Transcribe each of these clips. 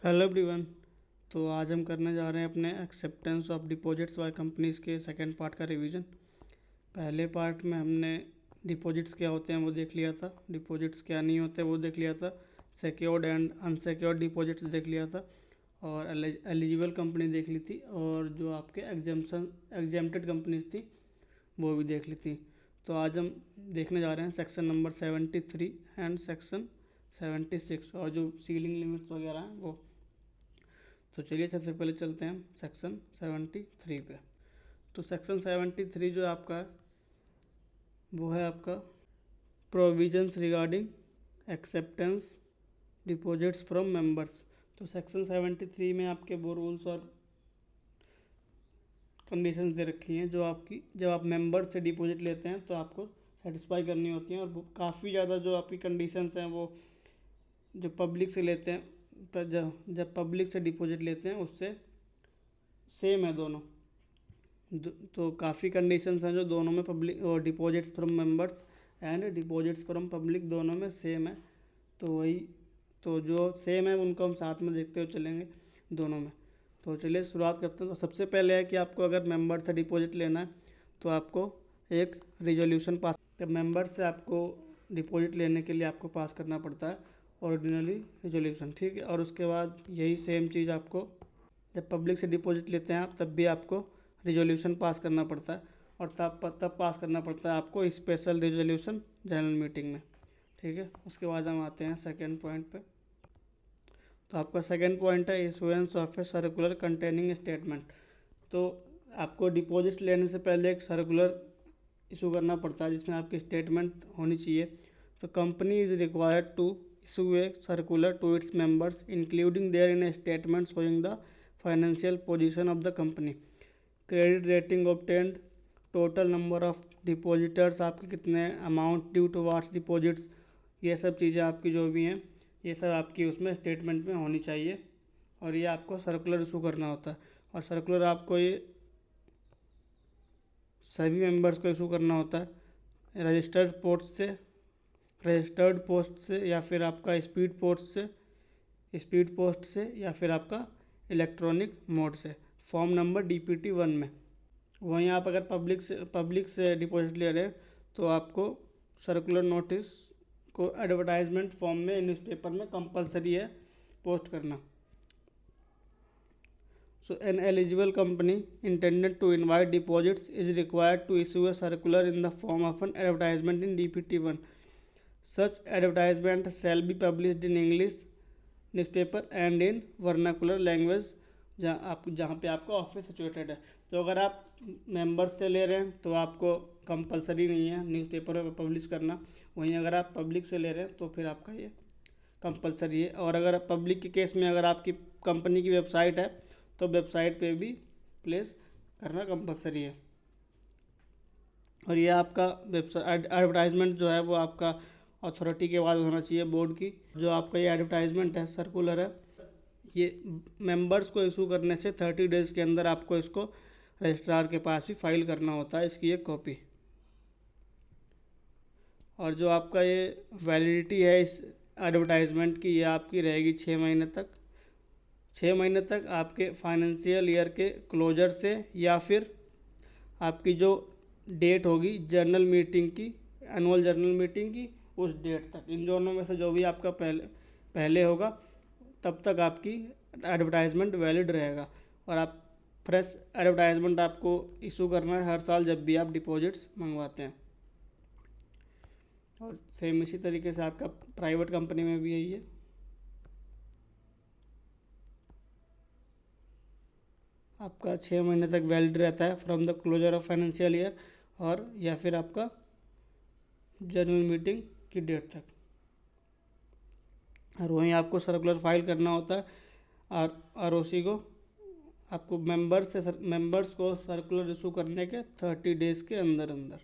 Hello everyone. तो आज हम करने जा रहे हैं अपने acceptance of deposits by companies के सेकंड पार्ट का रिवीजन। पहले पार्ट में हमने डिपॉजिट्स क्या होते हैं वो देख लिया था, डिपॉजिट्स क्या नहीं होते वो देख लिया था, सिक्योर्ड एंड अनसिक्योर्ड डिपॉजिट्स देख लिया था, और एलिजिबल कंपनी देख ली थी, और जो आपके एग्जेम्प्टेड कंपनीज थी वो भी देख ली थी। तो आज हम देखने जा रहे हैं सेक्शन नंबर 73 एंड सेक्शन 76 और जो सीलिंग लिमिट्स वगैरह हैं वो। तो चलिए सबसे पहले चलते हैं सेक्शन 73 पे। तो सेक्शन 73 जो आपका है वो है आपका provisions regarding acceptance deposits from members. तो सेक्शन 73 में आपके वो रूल्स और कंडीशंस दे रखी हैं जो आपकी जब आप मेंबर से डिपॉजिट लेते हैं तो आपको सेटिस्फाई करनी होती हैं, और काफ़ी ज़्यादा जो आपकी कंडीशंस हैं वो जो पब्लिक से लेते हैं, पर जब पब्लिक से डिपॉजिट लेते हैं उससे सेम है दोनों। तो काफ़ी कंडीशंस हैं जो दोनों में पब्लिक और deposits from members and deposits from public दोनों में सेम है। तो वही, तो जो सेम है उनको हम साथ में देखते हुए चलेंगे दोनों में। तो चलिए शुरुआत करते हैं। तो सबसे पहले है कि आपको अगर मेंबर से डिपॉजिट लेना है तो आपको एक रिजोल्यूशन पास, तो मेंबर से आपको डिपॉजिट लेने के लिए आपको पास करना पड़ता है ऑर्डिनरी रिजोल्यूशन, ठीक है। और उसके बाद यही सेम चीज़ आपको जब पब्लिक से डिपॉजिट लेते हैं आप तब भी आपको रिजोल्यूशन पास करना पड़ता है, और तब पास करना पड़ता है आपको स्पेशल रिजोल्यूशन जनरल मीटिंग में, ठीक है। उसके बाद हम आते हैं सेकेंड पॉइंट पे। तो आपका सेकेंड पॉइंट है issuance of a circular containing statement. तो आपको डिपॉजिट लेने से पहले एक सर्कुलर इशू करना पड़ता है जिसमें आपकी स्टेटमेंट होनी चाहिए। तो company is required to issue a circular to its members including their in a statement showing the financial position of the company, credit rating obtained, total number of depositors, आपके कितने अमाउंट ड्यू टुवार्ड्स डिपॉजिट्स, ये सब चीज़ें आपकी जो भी हैं ये सब आपकी उसमें स्टेटमेंट में होनी चाहिए, और ये आपको सर्कुलर इशू करना होता है। और सर्कुलर आपको ये सभी मेंबर्स को इशू करना होता है रजिस्टर्ड पोस्ट से या फिर आपका स्पीड पोस्ट से या फिर आपका इलेक्ट्रॉनिक मोड से, फॉर्म नंबर DPT 1 में। वहीं आप अगर पब्लिक से डिपॉजिट ले रहे हैं तो आपको सर्कुलर नोटिस को एडवर्टाइजमेंट फॉर्म में न्यूज़पेपर में कंपलसरी है पोस्ट करना। So an eligible company intended to invite deposits is required to issue a circular in the form of an advertisement in DPT 1. Such advertisement shall be published in English newspaper and in vernacular language जहाँ पे आपका office situated है। तो अगर आप members से ले रहे हैं तो आपको कंपलसरी नहीं है न्यूज़पेपर में पब्लिश करना, वहीं अगर आप पब्लिक से ले रहे हैं तो फिर आपका ये कंपलसरी है। और अगर पब्लिक के केस में अगर आपकी कंपनी की वेबसाइट है तो वेबसाइट पे भी प्लेस करना कंपलसरी है। और ये आपका वेबसाइट एडवर्टाइजमेंट जो है वो आपका अथॉरिटी के बाद होना चाहिए, बोर्ड की। जो आपका ये एडवर्टाइजमेंट है सर्कुलर है, ये मेंबर्स को इशू करने से 30 डेज़ के अंदर आपको इसको रजिस्ट्रार के पास ही फाइल करना होता है, इसकी एक कॉपी। और जो आपका ये वैलिडिटी है इस एडवर्टाइजमेंट की, ये आपकी रहेगी 6 महीने तक। 6 महीने तक आपके फाइनेंशियल ईयर के क्लोजर से या फिर आपकी जो डेट होगी जनरल मीटिंग की, एनुअल जनरल मीटिंग की, उस डेट तक। इन दोनों में से जो भी आपका पहले होगा तब तक आपकी एडवर्टाइजमेंट वैलिड रहेगा। और आप फ्रेश एडवर्टाइजमेंट आपको इशू करना है हर साल जब भी आप डिपॉजिट्स मंगवाते हैं। और सेम इसी तरीके से आपका प्राइवेट कंपनी में भी यही है। आपका 6 महीने तक वैलिड रहता है from the closure of financial year, और या फिर आपका जनरल मीटिंग की डेट तक। और वहीं आपको सर्कुलर फाइल करना होता है और ROC को आपको मेंबर्स को सर्कुलर इशू करने के 30 डेज़ के अंदर अंदर।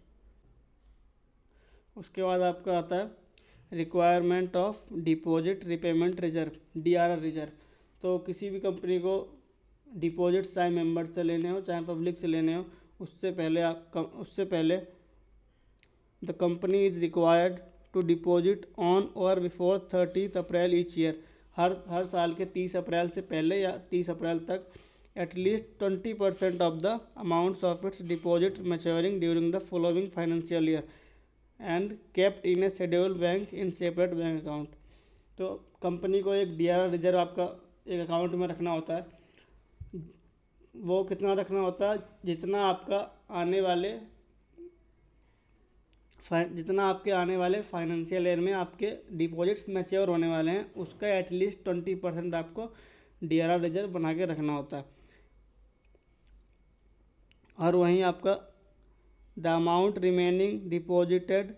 उसके बाद आपका आता है requirement of deposit repayment reserve, DRR reserve. तो किसी भी कंपनी को डिपॉजिट्स चाहे मेंबर से लेने हो चाहे पब्लिक से लेने हो, उससे पहले the company is required to deposit on or before 30 April each year. हर साल के 30 अप्रैल से पहले या 30 अप्रैल तक at least 20% of the amounts of its deposit maturing during the following financial year and kept in A scheduled bank in separate bank account. तो company को एक DRR रिजर्व आपका एक अकाउंट में रखना होता है। वो कितना रखना होता है, जितना आपके आने वाले फाइनेंशियल ईयर में आपके डिपॉजिट्स मैच्योर होने वाले हैं, उसका एटलीस्ट 20% आपको DRR रिजर्व बना के रखना होता है। और वहीं आपका the amount remaining deposited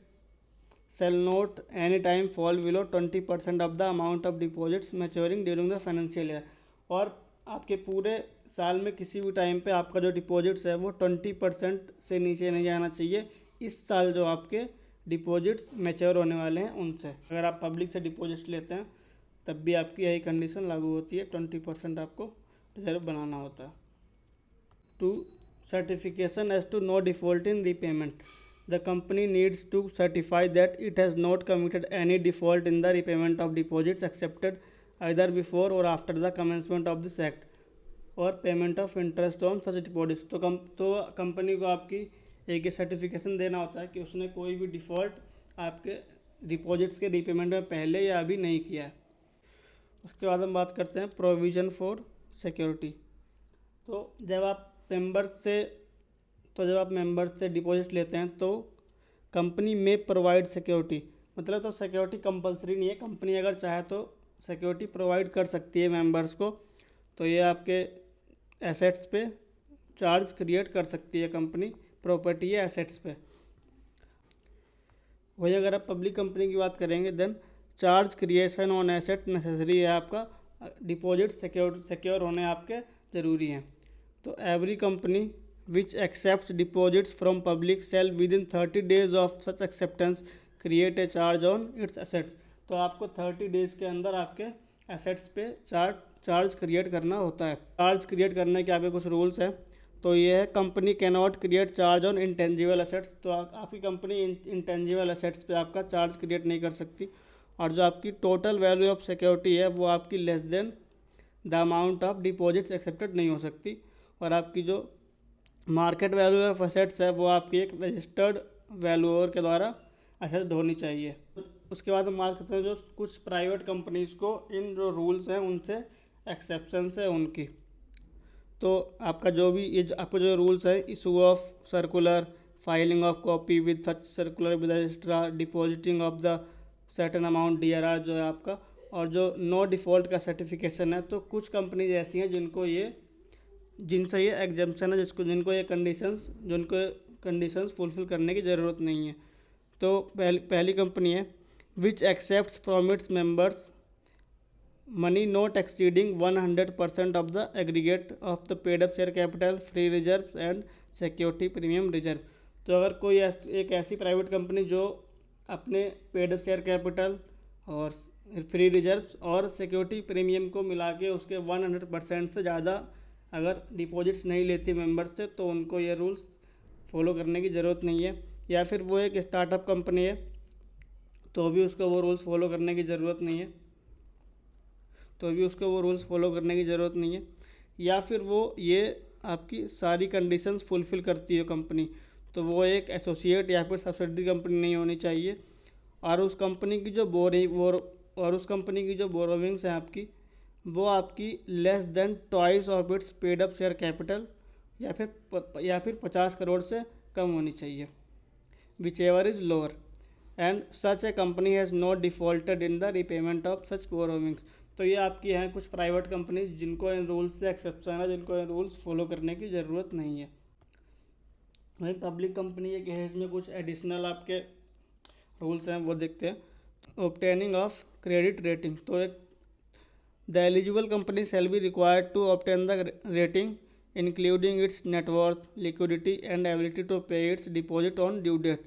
shall not any time fall below 20% of the amount of deposits maturing during the financial year. और आपके पूरे साल में किसी भी टाइम पे आपका जो डिपॉजिट्स है वो 20% से नीचे नहीं जाना चाहिए इस साल जो आपके डिपॉजिट्स मैच्योर होने वाले हैं उनसे। अगर आप पब्लिक से डिपॉजिट्स लेते हैं तब भी आपकी यही कंडीशन लागू होती है, 20% आपको रिजर्व बनाना होता है। 2. Certification as to no default in repayment. The company needs to certify that it has not committed any default in the repayment of deposits accepted either before or after the commencement of this act और payment of interest on such deposits. तो company को आपकी एक certification देना होता है कि उसने कोई भी डिफ़ॉल्ट आपके डिपॉजिट्स के रीपेमेंट में पहले या अभी नहीं किया है। उसके बाद हम बात करते हैं प्रोविज़न फॉर सिक्योरिटी। तो जब आप मेंबर्स से डिपॉजिट लेते हैं तो कंपनी में प्रोवाइड सिक्योरिटी, मतलब तो सिक्योरिटी कंपलसरी नहीं है, कंपनी अगर चाहे तो सिक्योरिटी प्रोवाइड कर सकती है मेंबर्स को। तो ये आपके एसेट्स पे चार्ज क्रिएट कर सकती है कंपनी, प्रॉपर्टी या एसेट्स पे। वही अगर आप पब्लिक कंपनी की बात करेंगे then charge creation on asset necessary है, आपका डिपॉजिट सिक्योर होने आपके ज़रूरी हैं। तो every company which accept deposits from public shall within 30 days of such acceptance create a charge on its assets. तो आपको 30 days के अंदर आपके एसेट्स पे चार्ज क्रिएट करना होता है। चार्ज क्रिएट करने के आपके कुछ रूल्स हैं। तो ये है company can not create charge on intangible assets. तो आपकी कंपनी इंटेंजिबल एसेट्स पे आपका चार्ज क्रिएट नहीं कर सकती। और जो आपकी टोटल वैल्यू ऑफ सिक्योरिटी है वो आपकी less than the amount of deposits accepted नहीं हो सकती। और आपकी जो मार्केट वैल्यू ऑफ एसेट्स है वो आपकी एक रजिस्टर्ड वैल्यूअर के द्वारा असेस्ड होनी चाहिए। उसके बाद हम बात करते हैं जो कुछ प्राइवेट कंपनीज़ को इन जो रूल्स हैं उनसे एक्सेप्शंस है उनकी। तो आपका जो भी ये आपको जो रूल्स है, issue of circular, filing of copy with such circular with registrar, depositing of the certain amount DRR जो है आपका, और जो नो डिफ़ॉल्ट का सर्टिफिकेशन है। तो कुछ कंपनीज ऐसी हैं जिनसे ये एग्जम्पशन है, जिनको ये कंडीशंस फुलफिल करने की ज़रूरत नहीं है। तो पहली कंपनी है which accepts from its members money not exceeding 100% of the aggregate of the paid up share capital, free reserve and security premium reserve. तो अगर कोई एक ऐसी प्राइवेट कंपनी जो अपने पेड अप शेयर कैपिटल और फ्री रिजर्व और security premium को मिला के उसके 100% से ज़्यादा अगर डिपॉजिट्स नहीं लेती मेंबर्स से, तो उनको ये रूल्स फॉलो करने की ज़रूरत नहीं है। या फिर वो एक स्टार्टअप कंपनी है तो भी उसको वो रूल्स फॉलो करने की ज़रूरत नहीं है। या फिर वो ये आपकी सारी कंडीशंस फुलफ़िल करती है कंपनी, तो वो एक एसोसिएट या फिर सब्सिडरी कंपनी नहीं होनी चाहिए। और उस कंपनी की जो बोरोविंग्स हैं आपकी, वो आपकी less than twice of its paid up share capital या फिर 50 करोड़ से कम होनी चाहिए, which ever is lower, and such A company has not defaulted in the repayment of such borrowings. तो ये आपकी हैं कुछ प्राइवेट कंपनीज जिनको इन रूल्स से एक्सेप्शन है, जिनको इन रूल्स फॉलो करने की ज़रूरत नहीं है। वहीं पब्लिक कंपनी एक है, इसमें कुछ एडिशनल आपके रूल्स हैं, वो देखते हैं। Obtaining of credit rating. तो the eligible company shall be required to obtain the rating including its net worth, liquidity and ability to pay its deposit on due date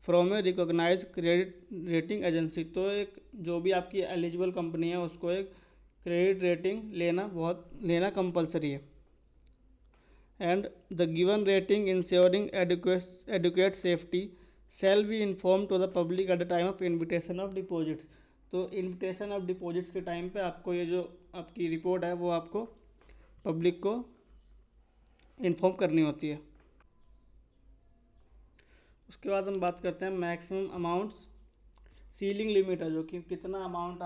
from a recognise credit rating agency. तो एक जो भी आपकी eligible company है उसको एक credit rating लेना compulsory है। And the given rating ensuring adequate safety shall be inform to the public at the time of invitation of deposits. तो इन्विटेशन ऑफ डिपॉजिट्स के टाइम पे आपको ये जो आपकी रिपोर्ट है वो आपको पब्लिक को इन्फॉर्म करनी होती है। उसके बाद हम बात करते हैं मैक्सिमम अमाउंट्स। सीलिंग लिमिट है जो कि कितना अमाउंट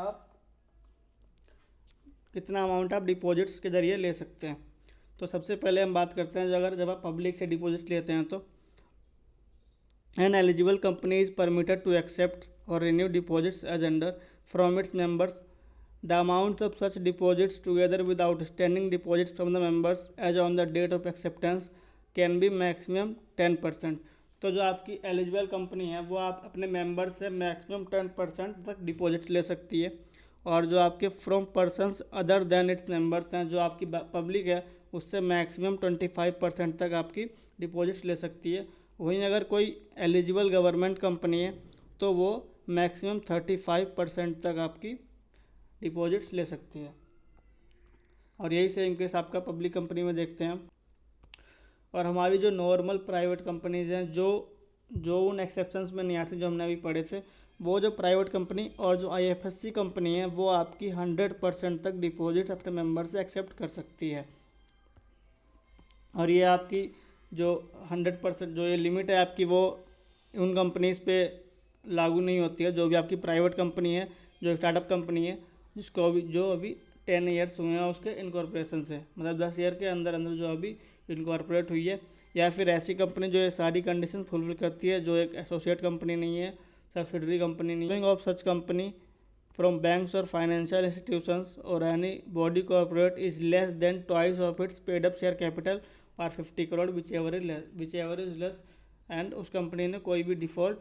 आप डिपॉजिट्स के ज़रिए ले सकते हैं। तो सबसे पहले हम बात करते हैं जब आप पब्लिक से डिपॉजिट लेते हैं तो an eligible company is permitted to accept और renew deposits as under from its members. The amount of such deposits together with outstanding deposits from the members as on the date of acceptance can be maximum 10%। तो जो आपकी eligible company है वो आप अपने member से maximum 10% तक deposit ले सकती है, और जो आपके from persons other than its members हैं, जो आपकी पब्लिक है, उससे मैक्सिमम 25% तक आपकी डिपॉजिट्स ले सकती है। वहीं अगर कोई एलिजिबल गवर्नमेंट कंपनी है तो वो मैक्सिमम 35% तक आपकी डिपॉजिट्स ले सकती है। और यही सेम केस आपका पब्लिक कंपनी में देखते हैं। और हमारी जो नॉर्मल प्राइवेट कंपनीज़ हैं जो उन एक्सेप्शंस में नहीं आती जो हमने अभी पढ़े थे, वो जो प्राइवेट कंपनी और जो आईएफएससी कंपनी है वो आपकी 100% तक डिपॉजिट अपने मेंबर से एक्सेप्ट कर सकती है। और ये आपकी जो 100% जो ये लिमिट है आपकी वो उन कंपनीज़ पे लागू नहीं होती है। जो भी आपकी प्राइवेट कंपनी है, जो स्टार्टअप कंपनी है, जो अभी 10 ईयर्स हुए हैं उसके इनकॉर्पोरेशन से, मतलब 10 ईयर के अंदर अंदर जो अभी इनकॉर्पोरेट हुई है, या फिर ऐसी कंपनी जो ये सारी कंडीशन फुलफिल करती है, जो एक एसोसिएट कंपनी नहीं है, सब्सिडरी कंपनी नहीं है, of such company from banks और फाइनेंशियल इंस्टीट्यूशंस और any body corporate is less than twice of its paid up share capital और 50 crore which ever is less. And उस कंपनी ने कोई भी डिफ़ॉल्ट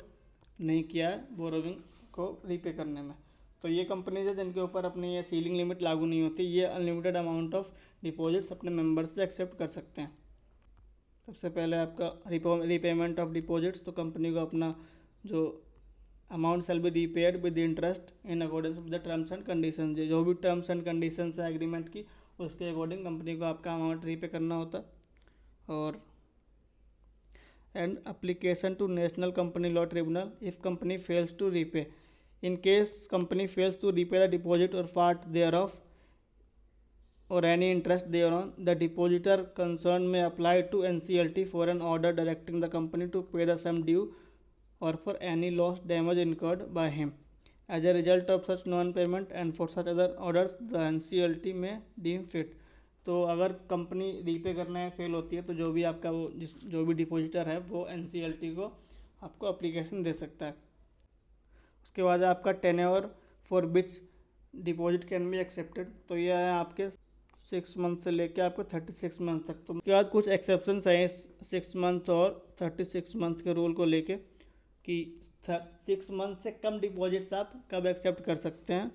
नहीं किया है बोरोविंग को रीपे करने में। तो ये कंपनीज है जिनके ऊपर अपनी ये सीलिंग लिमिट लागू नहीं होती, ये अनलिमिटेड अमाउंट ऑफ डिपॉजिट्स अपने मेंबर्स से एक्सेप्ट कर सकते हैं। सबसे पहले आपका रीपेमेंट ऑफ डिपॉजिट्स, तो कंपनी को अपना जो amount shall be repaid with interest in accordance with the terms and condition. जो भी टर्म्स एंड कंडीशंस है एग्रीमेंट की, उसके अकॉर्डिंग कंपनी को आपका अमाउंट रीपे करना होता। और and application to national company law tribunal if company fails to repay. In case company fails to repay the deposit or part thereof or any interest thereon, the depositor concerned may apply to NCLT for an order directing the company to pay the sum due or for any loss damage incurred by him as a result of such non-payment, and for such other orders the NCLT may deem fit। तो अगर company repay करने में fail होती है तो जो भी आपका जो भी डिपॉजिटर है वो NCLT को आपको अप्लीकेशन दे सकता है। उसके बाद आपका tenure for which deposit can be accepted, तो यह है आपके 6 मंथ से लेके आपको 36 मंथ तक। तो उसके बाद कुछ एक्सेप्शंस हैं इस 6 मंथ और 36 मंथ के रूल को लेके कि 6 मंथ से कम डिपॉजिट्स आप कब एक्सेप्ट कर सकते हैं।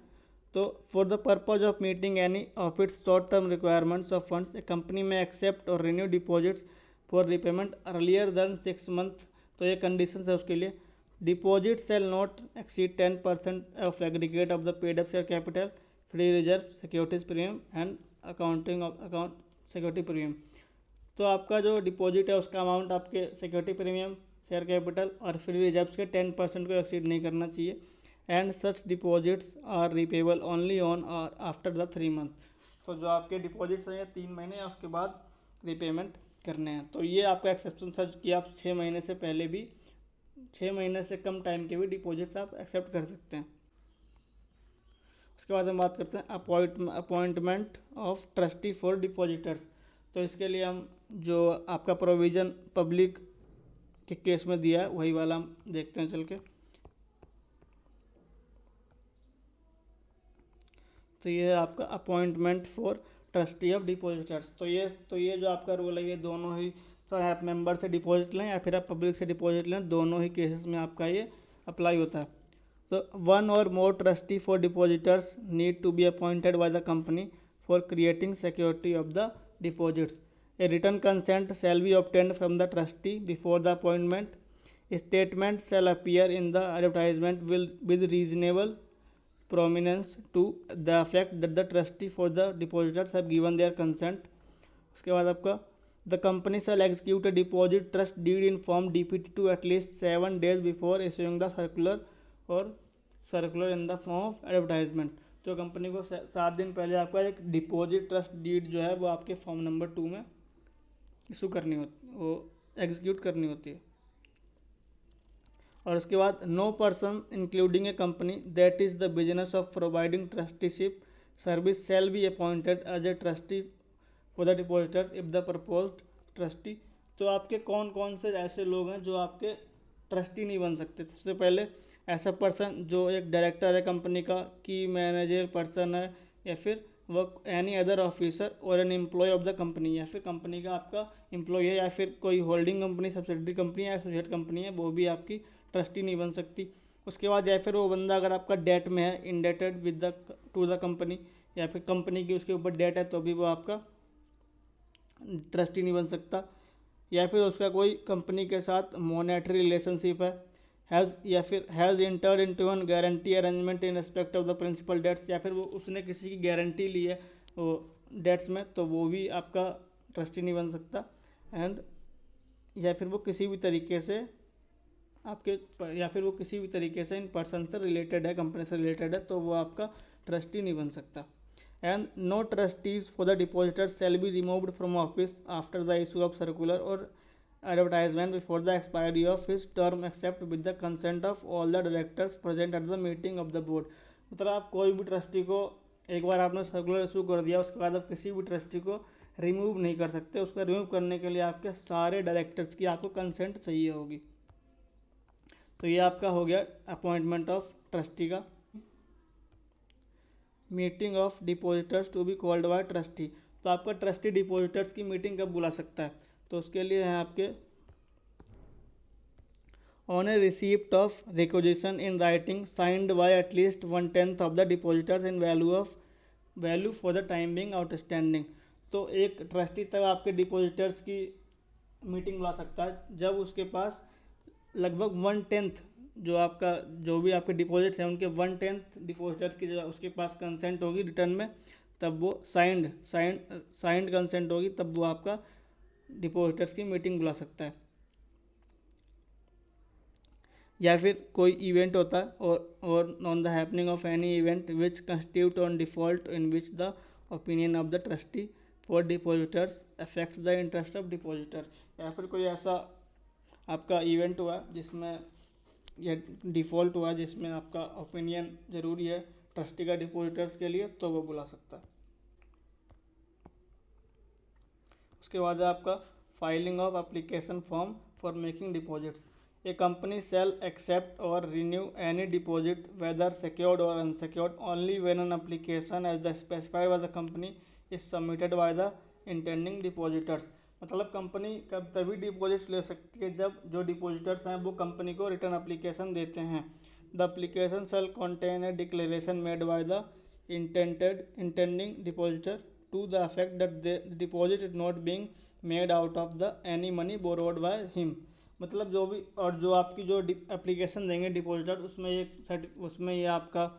तो for the purpose of meeting any of its short term requirements of funds a company may accept और renew deposits for repayment earlier than 6 month. तो ये कंडीशन है उसके लिए। Deposit shall not exceed 10% of aggregate of the paid up share capital, free reserve, securities premium and accounting of account security premium। तो आपका जो deposit है उसका अमाउंट आपके सिक्योरिटी प्रीमियम, शेयर कैपिटल और फ्री रिजर्व्स के 10% को एक्सीड नहीं करना चाहिए। And such deposits are repayable only on or after the 3 month. तो जो आपके डिपॉजिट्स हैं 3 महीने या उसके बाद रिपेमेंट करने हैं। तो ये आपका एक्सेप्शन था कि आप 6 महीने से पहले भी 6 महीने से कम टाइम के भी डिपॉजिट्स आप एक्सेप्ट कर सकते हैं। उसके बाद हम बात करते हैं appointment of trustee for depositors. तो इसके लिए हम जो आपका प्रोविज़न पब्लिक के केस में दिया है वही वाला हम देखते हैं चल के। तो ये है आपका appointment for trustee of depositors. तो ये जो आपका रोल है ये दोनों ही, चाहे आप मेंबर से डिपॉजिट लें या फिर आप पब्लिक से डिपॉजिट लें, दोनों ही केसेस में आपका ये अप्लाई होता है। तो 1 or more trustee for depositors need to be appointed by the company for creating security of the deposits. A written consent shall be obtained from the trustee before the appointment. A statement shall appear in the advertisement with reasonable prominence to the effect that the trustee for the depositors have given their consent। उसके बाद आपका the company shall execute a deposit trust deed in form DPT to at least 7 days before issuing the circular or circular in the form of advertisement. तो company को 7 दिन पहले आपका एक deposit trust deed जो है वो आपके फॉर्म नंबर 2 में इशू करनी होती, वो एग्जीक्यूट करनी होती है। और उसके बाद no person including a company that is the business of providing trusteeship service shall be appointed as a trustee for the depositors if the proposed trustee. तो आपके कौन कौन से ऐसे लोग हैं जो आपके ट्रस्टी नहीं बन सकते। सबसे पहले ऐसा पर्सन जो एक डायरेक्टर है कंपनी का, की मैनेजर पर्सन है, या फिर वह any other officer or an employ of the company, या फिर कंपनी का आपका एम्प्लॉय है, या फिर कोई होल्डिंग कंपनी, सब्सिडरी कंपनी या एसोसिएट कंपनी है, वो भी आपकी ट्रस्टी नहीं बन सकती। उसके बाद या फिर वो बंदा अगर आपका डेट में है, indebted with the two the company, या फिर कंपनी की उसके ऊपर डेट है, तो भी वो आपका ट्रस्टी नहीं बन सकता। या फिर उसका कोई कंपनी के साथ मॉनेटरी रिलेशनशिप है, has entered into an guarantee arrangement in respect of the principal debts, या फिर वो उसने किसी की गारंटी ली है वो डेट्स में, तो वो भी आपका ट्रस्टी नहीं बन सकता। एंड या फिर वो किसी भी तरीके से इन पर्सन से रिलेटेड है, कंपनी से रिलेटेड है, तो वो आपका ट्रस्टी नहीं बन सकता। And no trustees for the depositors shall be removed from office after the issue of circular और advertisement before the expiry of his term except with the consent of all the directors present at the meeting of the board. मतलब आप कोई भी trustee को एक बार आपने circular issue कर दिया, उसके बाद आप किसी भी ट्रस्टी को रिमूव नहीं कर सकते। उसका रिमूव करने के लिए आपके सारे डायरेक्टर्स की आपको कंसेंट चाहिए होगी। तो ये आपका हो गया अपॉइंटमेंट ऑफ ट्रस्टी का। Meeting of depositors to be called by trustee. तो आपका ट्रस्टी डिपॉजिटर्स की मीटिंग कब बुला सकता है, तो उसके लिए है आपके on A receipt of requisition in writing signed by at least 1/10 of the depositors in value for the time being outstanding. तो एक ट्रस्टी तब आपके डिपॉजिटर्स की मीटिंग बुला सकता है जब उसके पास लगभग 1/10 जो भी आपके डिपॉजिट्स हैं उनके 1/10 डिपॉजिटर्स की जो उसके पास कंसेंट होगी रिटर्न में, तब वो साइंड कंसेंट होगी, तब वो आपका डिपॉजिटर्स की मीटिंग बुला सकता है। या फिर कोई इवेंट होता है और on the happening of any event which constitute on default in which the opinion of the trustee for depositors affects the interest of depositors. या फिर कोई ऐसा आपका इवेंट हुआ जिसमें या डिफ़ॉल्ट हुआ जिसमें आपका ओपिनियन ज़रूरी है ट्रस्टी का डिपॉजिटर्स के लिए, तो वो बुला सकता है। उसके बाद है आपका filing of application form for making deposits. A company shall accept और renew any deposit whether secured और unsecured only when an application as the specified by the company is submitted by the intending depositors. मतलब company कब तभी deposits ले सकती है जब जो डिपॉजिटर्स हैं वो कंपनी को रिटर्न एप्लीकेशन देते हैं। The application shall contain a declaration made by the intending depositor to the effect that the deposit is not being made out of the any money borrowed by him. मतलब जो भी और जो आपकी जो application देंगे डिपॉजिटर उसमें ये आपका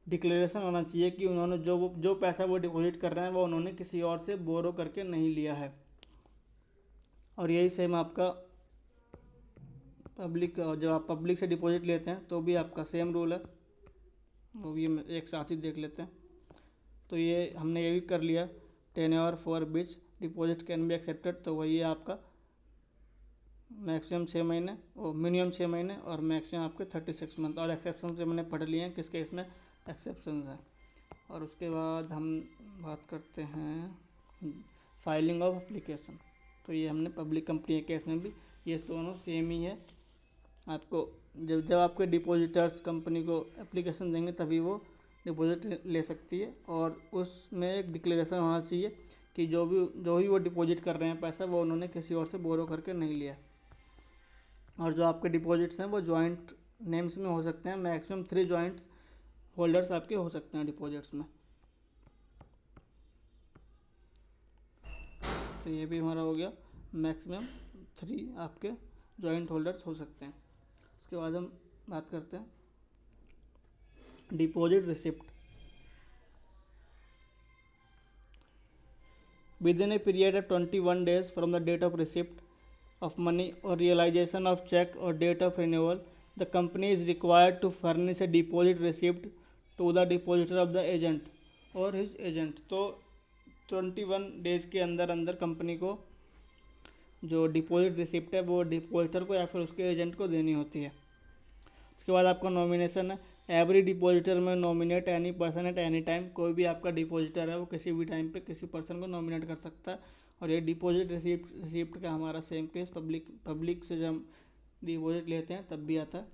डिक्लेरेशन होना चाहिए कि उन्होंने जो पैसा वो डिपॉजिट कर रहे हैं वो उन्होंने किसी और से बोरो करके नहीं लिया है। और यही सेम आपका जब आप पब्लिक से डिपॉजिट लेते हैं तो भी आपका सेम रूल है, वो भी हम एक साथ ही देख लेते हैं। तो ये हमने ये भी कर लिया, tenure for which deposit can be accepted. तो वही है आपका मैक्सिमम 6 महीने और मिनिमम 6 महीने और मैक्सिमम आपके 36 मंथ। और एक्सेप्शन से मैंने पढ़ लिए हैं किस केस में एक्सेप्शन है। और उसके बाद हम बात करते हैं फाइलिंग ऑफ एप्लीकेशन। तो ये हमने पब्लिक कंपनी के केस में भी ये दोनों सेम ही है। आपको जब आपके डिपॉजिटर्स कंपनी को एप्लीकेशन देंगे तभी वो डिपॉजिट ले सकती है, और उसमें एक डिक्लेरेशन होना चाहिए कि जो भी वो डिपॉजिट कर रहे हैं पैसा वो उन्होंने किसी और से बोरो करके नहीं लिया। और जो आपके डिपॉजिट्स हैं वो जॉइंट नेम्स में हो सकते हैं, मैक्सिमम 3 जॉइंट्स होल्डर्स आपके हो सकते हैं डिपॉजिट्स में। तो ये भी हमारा हो गया, मैक्सिमम 3 आपके जॉइंट होल्डर्स हो सकते हैं। उसके बाद हम बात करते हैं deposit receipt. Within a period of 21 days from the date of receipt of money or realization of check or date of renewal, the company is required to furnish a deposit receipt to the depositor of the agent or his agent. तो 21 days के अंदर अंदर company को जो deposit receipt है वो depositor को या फिर उसके एजेंट को देनी होती है। उसके बाद आपका नॉमिनेशन है। एवरी डिपॉजिटर में nominate any person at any time. कोई भी आपका डिपॉजिटर है वो किसी भी टाइम पे किसी पर्सन को नॉमिनेट कर सकता है। और ये डिपॉजिट रिसिप्ट का हमारा सेम केस पब्लिक से जब हम डिपॉजिट लेते हैं तब भी आता है।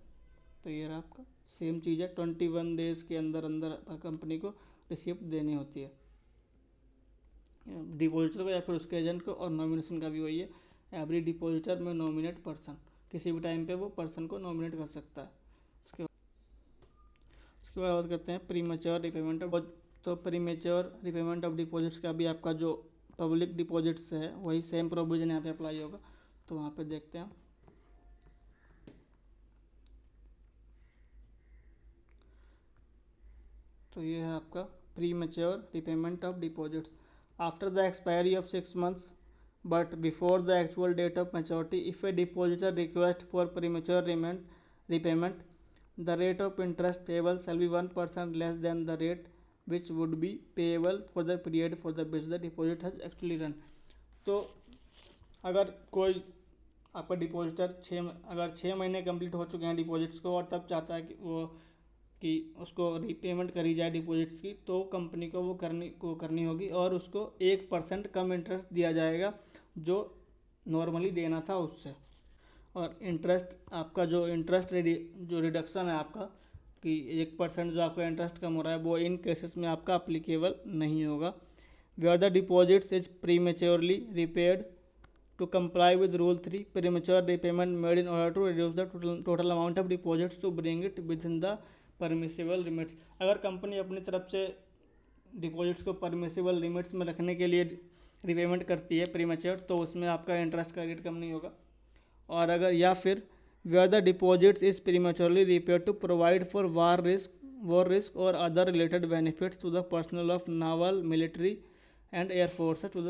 तो ये रहा आपका सेम चीज़ है, 21 डेज के अंदर अंदर कंपनी को रिसिप्ट देनी होती है डिपॉजिटर को या फिर उसके एजेंट को। और नॉमिनेशन का भी वही है, एवरी डिपॉजिटर में नॉमिनेट पर्सन, किसी भी टाइम पे वो पर्सन को नॉमिनेट कर सकता है। उसके बाद बात करते हैं प्रीमेच्योर रिपेमेंट ऑफ। तो प्रीमेच्योर रिपेमेंट ऑफ डिपॉजिट्स का भी आपका जो पब्लिक डिपॉजिट्स है वही सेम प्रोविजन यहाँ पे अप्लाई होगा। तो वहाँ पे देखते हैं। तो ये है आपका premature repayment of deposits after the expiry of 6 months but before the actual date of maturity if a depositor request for premature repayment the rate of interest payable shall be 1% less than the rate which would be payable for the period for the which the deposit has actually run। तो अगर कोई आपका depositor अगर 6 महीने complete हो चुके हैं deposits को और तब चाहता है कि उसको रीपेमेंट करी जाए डिपॉजिट्स की, तो कंपनी को वो करनी होगी और उसको 1% कम इंटरेस्ट दिया जाएगा जो नॉर्मली देना था उससे। और इंटरेस्ट आपका जो जो रिडक्शन है आपका कि 1% जो आपका इंटरेस्ट कम हो रहा है वो इन केसेस में आपका अप्लीकेबल नहीं होगा। Where the deposits is prematurely repaid to comply with rule 3 premature repayment made in order to reduce the total amount of deposits to bring it within the permissible limits. अगर company अपनी तरफ से deposits को permissible limits में रखने के लिए repayment करती है प्रीमेच्योर, तो उसमें आपका इंटरेस्ट का रेट कम नहीं होगा। और अगर या फिर where the deposits is prematurely repaid to provide for war risk और other related benefits to the personnel of naval military and air force to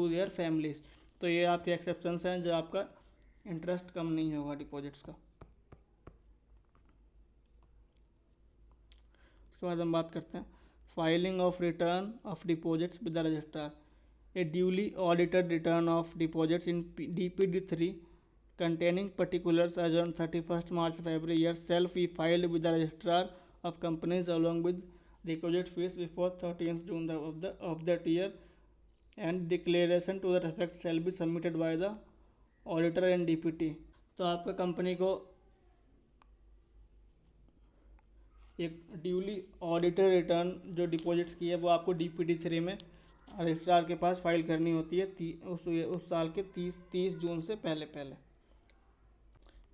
their families. तो ये आपके एक्सेप्शंस हैं जो आपका इंटरेस्ट कम नहीं होगा डिपॉजिट्स का। उसके बाद हम बात करते हैं filing of return of deposits with the registrar. A duly audited return of deposits in DPD3 containing particulars as on 31st March of every year shall be filed with the registrar of companies along with requisite fees before 30th June of that year and declaration to that effect shall be submitted by the auditor and DPT। तो आपका company को एक duly audited return जो deposits की है वो आपको DPD3 में रजिस्ट्रार के पास फाइल करनी होती है उस साल के 30 जून से पहले।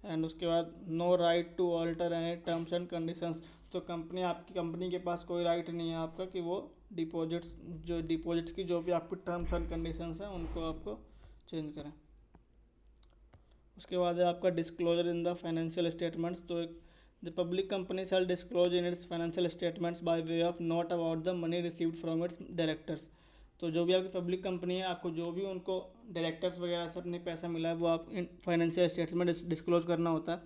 एंड उसके बाद no right to alter any terms and conditions. तो आपकी कंपनी के पास कोई राइट नहीं है आपका कि वो डिपॉजिट्स की जो भी आपकी टर्म्स एंड कंडीशंस हैं उनको आपको चेंज करें। उसके बाद है आपका disclosure in the financial statements. तो the public company shall disclose in its financial statements by way of note about the money received from its directors. तो जो भी आपकी पब्लिक कंपनी है आपको जो भी उनको डायरेक्टर्स वगैरह से अपने पैसा मिला है वो आप इन फाइनेंशियल स्टेटमेंट डिस्क्लोज करना होता है।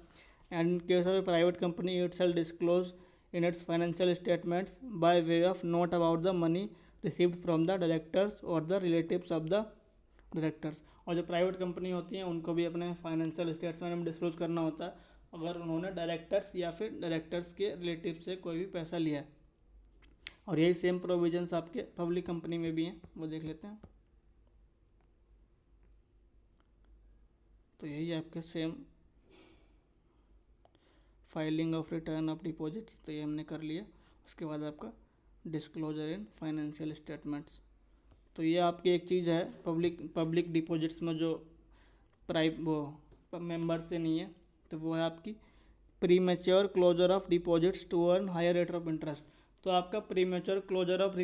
And in case of a private company it shall disclose in its financial statements by way of note about the money received from the directors और the relatives of the directors. और जो private company होती हैं उनको भी अपने financial statement में disclose करना होता है अगर उन्होंने डायरेक्टर्स या फिर डायरेक्टर्स के रिलेटिव से कोई भी पैसा लिया है। और यही सेम प्रोविजंस आपके पब्लिक कंपनी में भी हैं, वो देख लेते हैं। तो यही आपके same filing of return of deposits, तो ये हमने कर लिया। उसके बाद आपका डिस्क्लोजर इन फाइनेंशियल स्टेटमेंट्स। तो ये आपकी एक चीज़ है पब्लिक डिपॉजिट्स में जो मेंबर से नहीं है, तो वो है आपकी premature closure of deposits to earn higher rate of interest. तो आपका प्रीमेच्योर क्लोजर ऑफ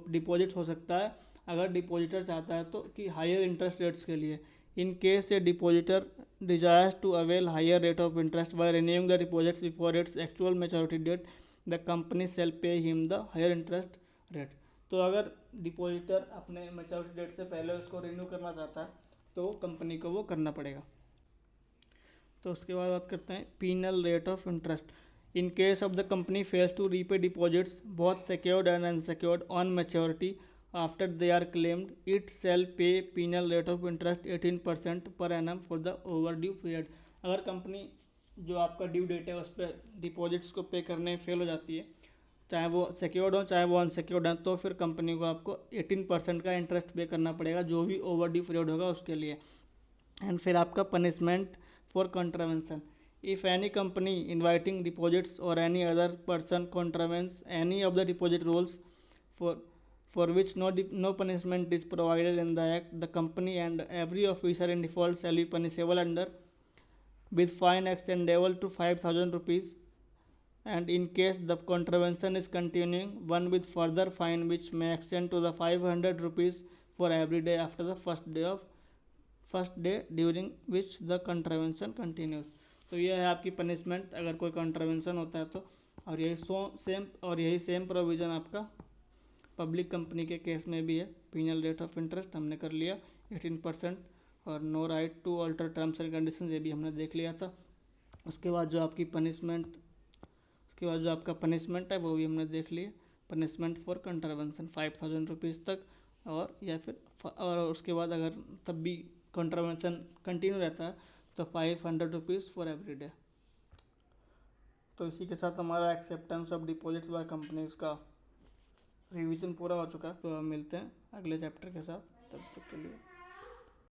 डिपॉजिट हो सकता है अगर डिपॉजिटर चाहता है तो कि हायर इंटरेस्ट रेट्स के लिए। In case a depositor desires to avail higher rate of interest by renewing the deposits before its actual maturity date the company shall pay him the higher interest rate. तो अगर depositor अपने maturity date से पहले उसको renew करना चाहता है तो कंपनी को वो करना पड़ेगा। तो उसके बाद बात करते हैं penal rate of interest. In case of the company fails to repay deposits both secured and unsecured on maturity after they are claimed, it shall pay penal rate of interest 18% per annum for the overdue period. अगर company जो आपका due date है उस पर deposits को पे करने में फेल हो जाती है, चाहे वो सिक्योर्ड हो चाहे वो अनसिक्योर्ड हो, तो फिर कंपनी को आपको 18% का इंटरेस्ट पे करना पड़ेगा जो भी ओवर ड्यू पीरियड होगा उसके लिए। एंड फिर आपका punishment for contravention. If any company inviting deposits और any other person contravenes any of the deposit rules for which no punishment is provided in the act, the company and every officer in default shall be punishable under with fine extendable to 5,000 rupees, and in case the contravention is continuing, one with further fine which may extend to the 500 rupees for every day after the first day during which the contravention continues। तो यह है आपकी punishment अगर कोई contravention होता है तो। और यही सेम प्रोविज़न आपका पब्लिक कंपनी के केस में भी है। पीनल रेट ऑफ इंटरेस्ट हमने कर लिया 18%, और no right to alter terms and condition ये भी हमने देख लिया था। उसके बाद जो आपका पनिशमेंट है वो भी हमने देख लिया। पनिशमेंट फॉर कंट्रावेंशन 5,000 रुपीज़ तक, और या फिर और उसके बाद अगर तब भी कंट्रावेंशन कंटिन्यू रहता है तो 500 रुपीज़ फॉर एवरी डे। तो इसी के साथ हमारा acceptance of deposits by companies का रिवीजन पूरा हो चुका है। तो अब मिलते हैं अगले चैप्टर के साथ, तब तक के लिए।